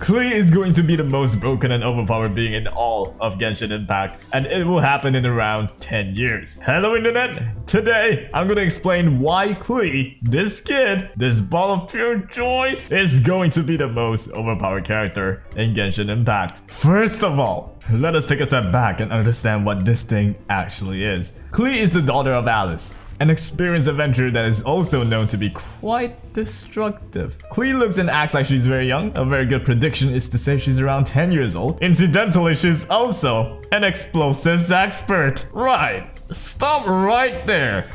Klee is going to be the most broken and overpowered being in all of Genshin Impact, and it will happen in around 10 years. Hello internet! Today, I'm gonna explain why Klee, this kid, this ball of pure joy, is going to be the most overpowered character in Genshin Impact. First of all, let us take a step back and understand what this thing actually is. Klee is the daughter of Alice, an experienced adventurer that is also known to be quite destructive. Klee looks and acts like she's very young. A very good prediction is to say she's around 10 years old. Incidentally, she's also an explosives expert. Right. Stop right there.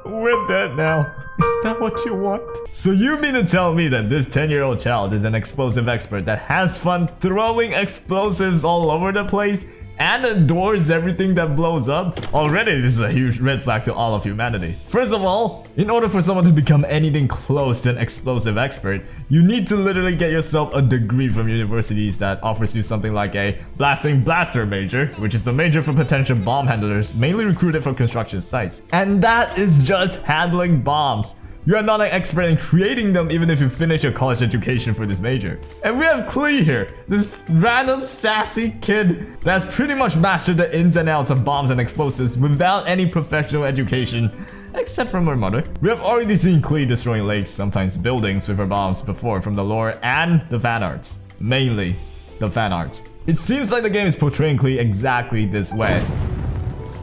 We're dead now. Is that what you want? So you mean to tell me that this 10-year-old child is an explosive expert that has fun throwing explosives all over the place and adores everything that blows up? Already, this is a huge red flag to all of humanity. First of all, in order for someone to become anything close to an explosive expert, you need to literally get yourself a degree from universities that offers you something like a blasting blaster major, which is the major for potential bomb handlers, mainly recruited for construction sites. And that is just handling bombs. You are not an expert in creating them even if you finish your college education for this major. And we have Klee here, this random sassy kid that's pretty much mastered the ins and outs of bombs and explosives without any professional education, except from her mother. We have already seen Klee destroying lakes, sometimes buildings, with her bombs before from the lore and the fan arts. Mainly the fan arts. It seems like the game is portraying Klee exactly this way.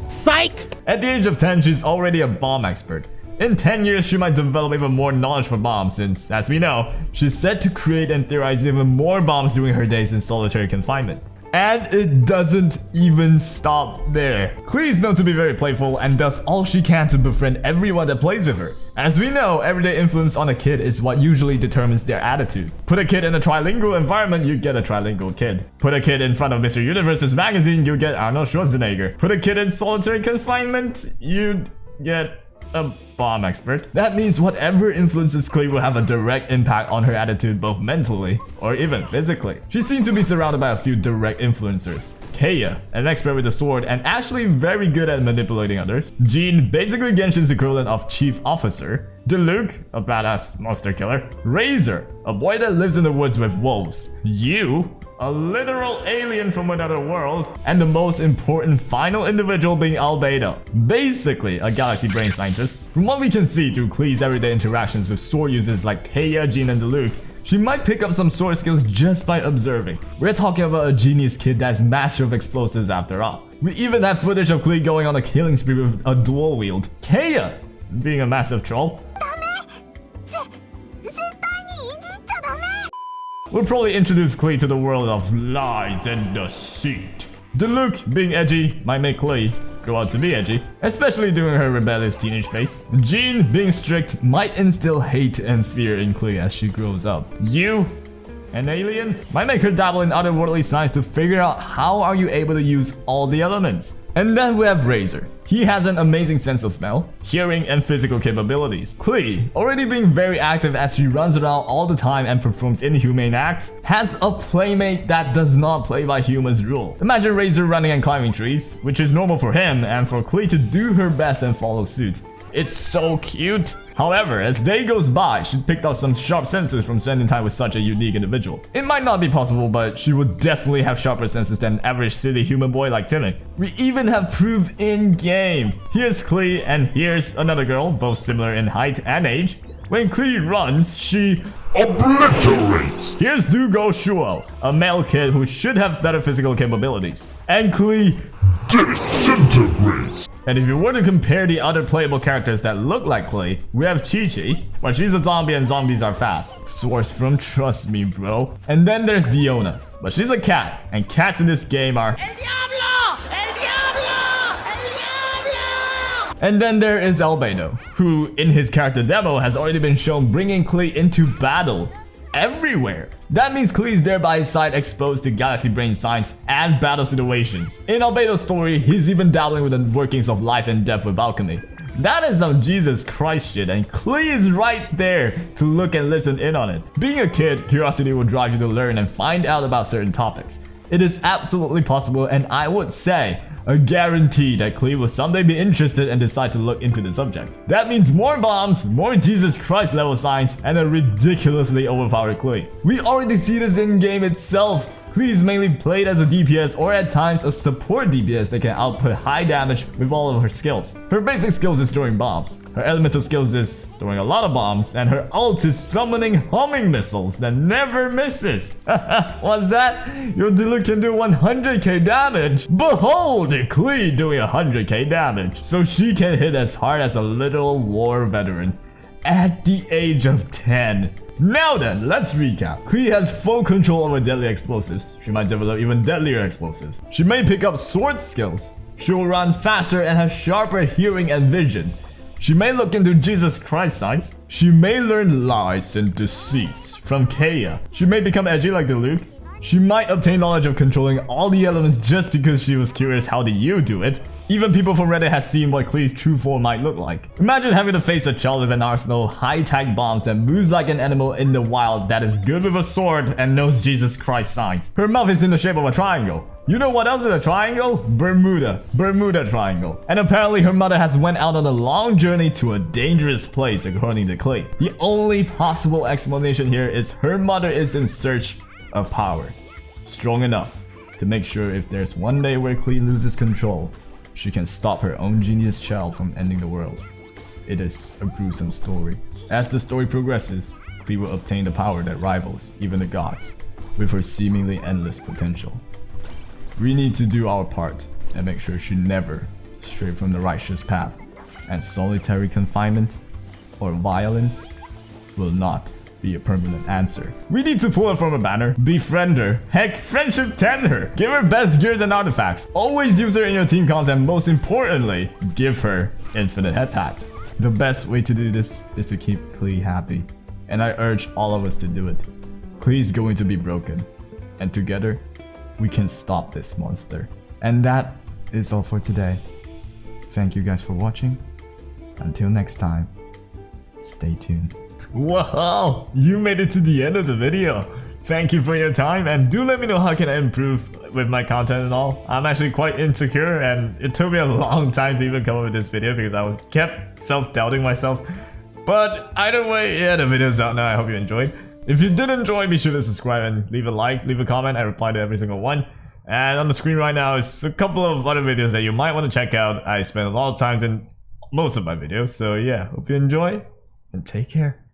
Psych! At the age of 10, she's already a bomb expert. In 10 years, she might develop even more knowledge for bombs since, as we know, she's set to create and theorize even more bombs during her days in solitary confinement. And it doesn't even stop there. Klee is known to be very playful and does all she can to befriend everyone that plays with her. As we know, everyday influence on a kid is what usually determines their attitude. Put a kid in a trilingual environment, you get a trilingual kid. Put a kid in front of Mr. Universe's magazine, you get Arnold Schwarzenegger. Put a kid in solitary confinement, you'd get a bomb expert. That means whatever influences Klee will have a direct impact on her attitude, both mentally or even physically. She seems to be surrounded by a few direct influencers. Kaya, an expert with a sword and actually very good at manipulating others. Jean, basically Genshin's equivalent of chief officer. Diluc, a badass monster killer. Razor, a boy that lives in the woods with wolves. You, a literal alien from another world, and the most important final individual being Albedo, basically a galaxy brain scientist. From what we can see through Klee's everyday interactions with sword users like Kaya, Jean, and Diluc, she might pick up some sword skills just by observing. We're talking about a genius kid that's master of explosives after all. We even have footage of Klee going on a killing spree with a dual wield. Kaya, being a massive troll. We'll probably introduce Klee to the world of lies and deceit. Diluc, being edgy, might make Klee grow out to be edgy, especially during her rebellious teenage phase. Jean, being strict, might instill hate and fear in Klee as she grows up. You, an alien, might make her dabble in otherworldly science to figure out how are you able to use all the elements. And then we have Razor. He has an amazing sense of smell, hearing, and physical capabilities. Klee, already being very active as she runs around all the time and performs inhumane acts, has a playmate that does not play by humans' rule. Imagine Razor running and climbing trees, which is normal for him, and for Klee to do her best and follow suit. It's so cute. However, as day goes by, she picked up some sharp senses from spending time with such a unique individual. It might not be possible, but she would definitely have sharper senses than an average silly human boy like Timmy. We even have proof in-game. Here's Klee and here's another girl, both similar in height and age. When Klee runs, she obliterates. Here's Dugo Shuo, a male kid who should have better physical capabilities. And Klee disintegrates. And if you were to compare the other playable characters that look like Klee, we have Chi-Chi, but she's a zombie and zombies are fast. Source from Trust Me Bro. And then there's Diona, but she's a cat, and cats in this game are El Diablo! El Diablo! El Diablo! And then there is Albedo, who in his character demo has already been shown bringing Klee into battle everywhere. That means Klee's there by his side, exposed to galaxy brain science and battle situations. In Albedo's story, he's even dabbling with the workings of life and death with alchemy. That is some Jesus Christ shit, and Klee is right there to look and listen in on it. Being a kid, curiosity will drive you to learn and find out about certain topics. It is absolutely possible, and I would say A guarantee that Klee will someday be interested and decide to look into the subject. That means more bombs, more Jesus Christ level signs, and a ridiculously overpowered Klee. We already see this in game itself. Klee is mainly played as a DPS or at times a support DPS that can output high damage with all of her skills. Her basic skills is throwing bombs, her elemental skills is throwing a lot of bombs, and her ult is summoning homing missiles that never misses. What's that? Your Diluc can do 100k damage? Behold Klee doing 100k damage. So she can hit as hard as a literal war veteran at the age of 10. Now then, let's recap. Klee has full control over deadly explosives. She might develop even deadlier explosives. She may pick up sword skills. She will run faster and have sharper hearing and vision. She may look into Jesus Christ signs. She may learn lies and deceits from Kaya. She may become edgy like Diluc. She might obtain knowledge of controlling all the elements just because she was curious how do you do it. Even people from Reddit have seen what Klee's true form might look like. Imagine having to face a child with an arsenal of high-tech bombs that moves like an animal in the wild that is good with a sword and knows Jesus Christ signs. Her mouth is in the shape of a triangle. You know what else is a triangle? Bermuda Triangle. And apparently her mother has went out on a long journey to a dangerous place according to Klee. The only possible explanation here is her mother is in search of power. Strong enough to make sure if there's one day where Klee loses control, she can stop her own genius child from ending the world. It is a gruesome story. As the story progresses, Klee will obtain the power that rivals even the gods, with her seemingly endless potential. We need to do our part and make sure she never stray from the righteous path, and solitary confinement or violence will not be a permanent answer. We need to pull her from a banner, befriend her, heck, friendship 10 her, give her best gears and artifacts, always use her in your team comps, and most importantly, give her infinite head packs. The best way to do this is to keep Klee happy, and I urge all of us to do it. Klee is going to be broken, and together, we can stop this monster. And that is all for today. Thank you guys for watching. Until next time, stay tuned. Wow, you made it to the end of the video. Thank you for your time, and do let me know how can I improve with my content and all. I'm actually quite insecure, and it took me a long time to even come up with this video because I kept self-doubting myself. But either way, yeah, the video's out now. I hope you enjoyed. If you did enjoy, be sure to subscribe and leave a like, leave a comment. I reply to every single one. And on the screen right now is a couple of other videos that you might want to check out. I spend a lot of time in most of my videos, so yeah, hope you enjoy and take care.